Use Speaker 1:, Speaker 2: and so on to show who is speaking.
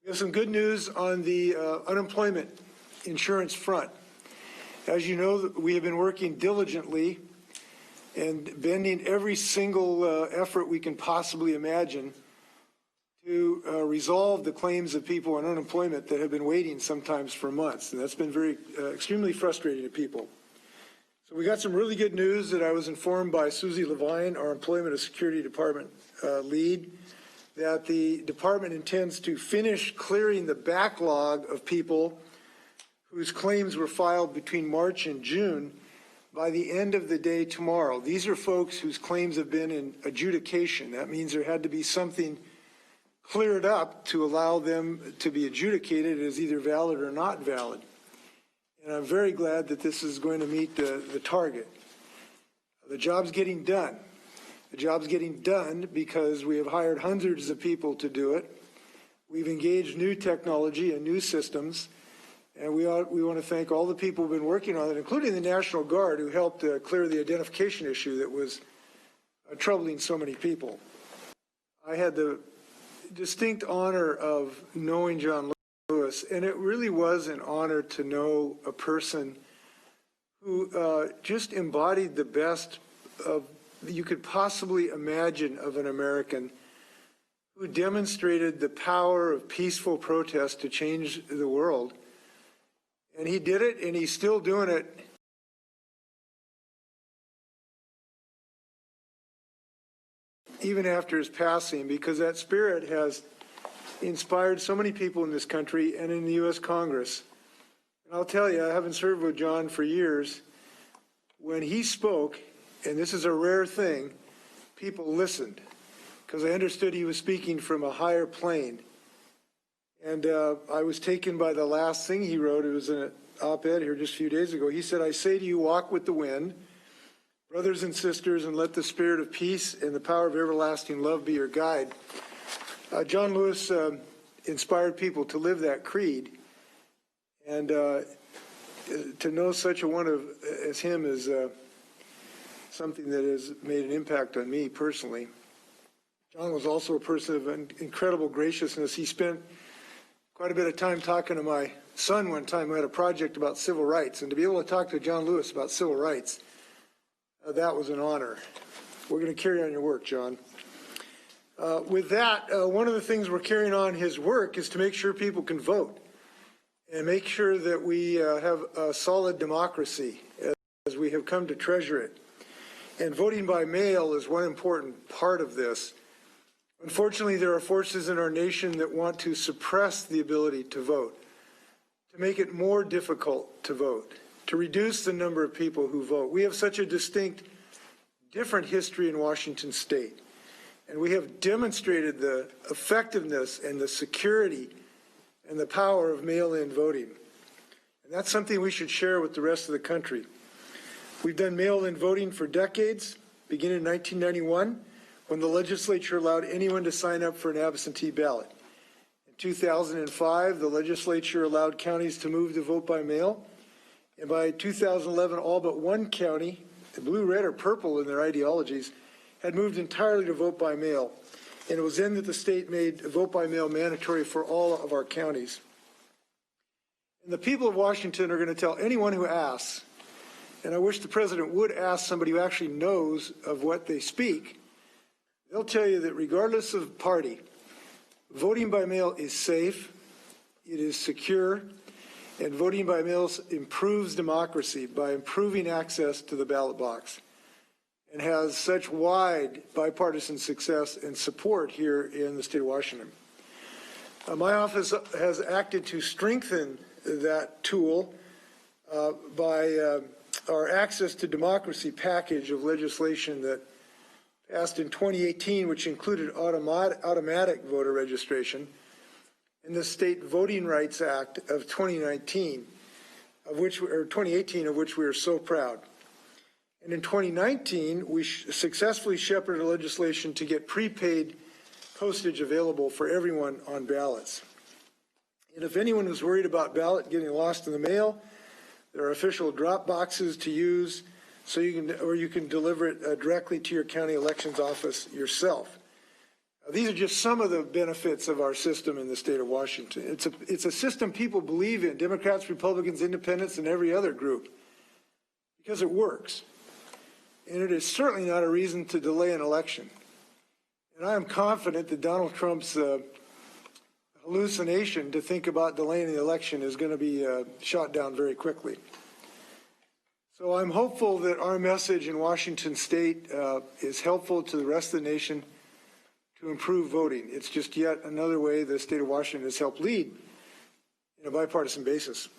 Speaker 1: We have some good news on the unemployment insurance front. As you know, we have been working diligently and bending every single effort we can possibly imagine to resolve the claims of people on unemployment that have been waiting sometimes for months. And that's been very extremely frustrating to people. So we got some really good news that I was informed by Susie Levine, our Employment and Security Department lead, that the department intends to finish clearing the backlog of people whose claims were filed between March and June by the end of the day tomorrow. These are folks whose claims have been in adjudication. That means there had to be something cleared up to allow them to be adjudicated as either valid or not valid. And I'm very glad that this is going to meet the target. The job's getting done. The job's getting done because we have hired hundreds of people to do it. We've engaged new technology and new systems. And we want to thank all the people who've been working on it, including the National Guard, who helped clear the identification issue that was troubling so many people. I had the distinct honor of knowing John Lewis, and it really was an honor to know a person who just embodied the best of you could possibly imagine of an American, who demonstrated the power of peaceful protest to change the world. And he did it, and he's still doing it. Even after his passing, because that spirit has inspired so many people in this country and in the U.S. Congress. And I'll tell you, I haven't served with John for years. When he spoke, and this is a rare thing, people listened, because I understood he was speaking from a higher plane. And I was taken by the last thing he wrote. It was in an op-ed here just a few days ago. He said, "I say to you, walk with the wind, brothers and sisters, and let the spirit of peace and the power of everlasting love be your guide." John Lewis inspired people to live that creed. And to know such a one as him is something that has made an impact on me personally. John was also a person of incredible graciousness. He spent quite a bit of time talking to my son one time who had a project about civil rights. And to be able to talk to John Lewis about civil rights, that was an honor. We're going to carry on your work, John. With that, one of the things we're carrying on his work is to make sure people can vote and make sure that we have a solid democracy as we have come to treasure it. And voting by mail is one important part of this. Unfortunately, there are forces in our nation that want to suppress the ability to vote, to make it more difficult to vote, to reduce the number of people who vote. We have such a distinct, different history in Washington State, and we have demonstrated the effectiveness and the security and the power of mail-in voting. And that's something we should share with the rest of the country. We've done mail-in voting for decades, beginning in 1991, when the legislature allowed anyone to sign up for an absentee ballot. In 2005, the legislature allowed counties to move to vote by mail. And by 2011, all but one county, blue, red, or purple in their ideologies, had moved entirely to vote by mail. And it was then that the state made vote by mail mandatory for all of our counties. And the people of Washington are going to tell anyone who asks, and I wish the president would ask somebody who actually knows of what they speak, they'll tell you that regardless of party, voting by mail is safe, it is secure, and voting by mail improves democracy by improving access to the ballot box, and has such wide bipartisan success and support here in the state of Washington. My office has acted to strengthen that tool by our Access to Democracy package of legislation that passed in 2018, which included automatic voter registration, and the State Voting Rights Act of 2018, of which we are so proud. And in 2019, we successfully shepherded legislation to get prepaid postage available for everyone on ballots. And if anyone is worried about ballot getting lost in the mail, there are official drop boxes to use, so you can deliver it directly to your county elections office yourself. These are just some of the benefits of our system in the state of Washington. It's a system people believe in, Democrats, Republicans, Independents, and every other group, because it works. And it is certainly not a reason to delay an election. And I am confident that Donald Trump's hallucination to think about delaying the election is going to be shot down very quickly. So I'm hopeful that our message in Washington state is helpful to the rest of the nation to improve voting. It's just yet another way the state of Washington has helped lead in a bipartisan basis.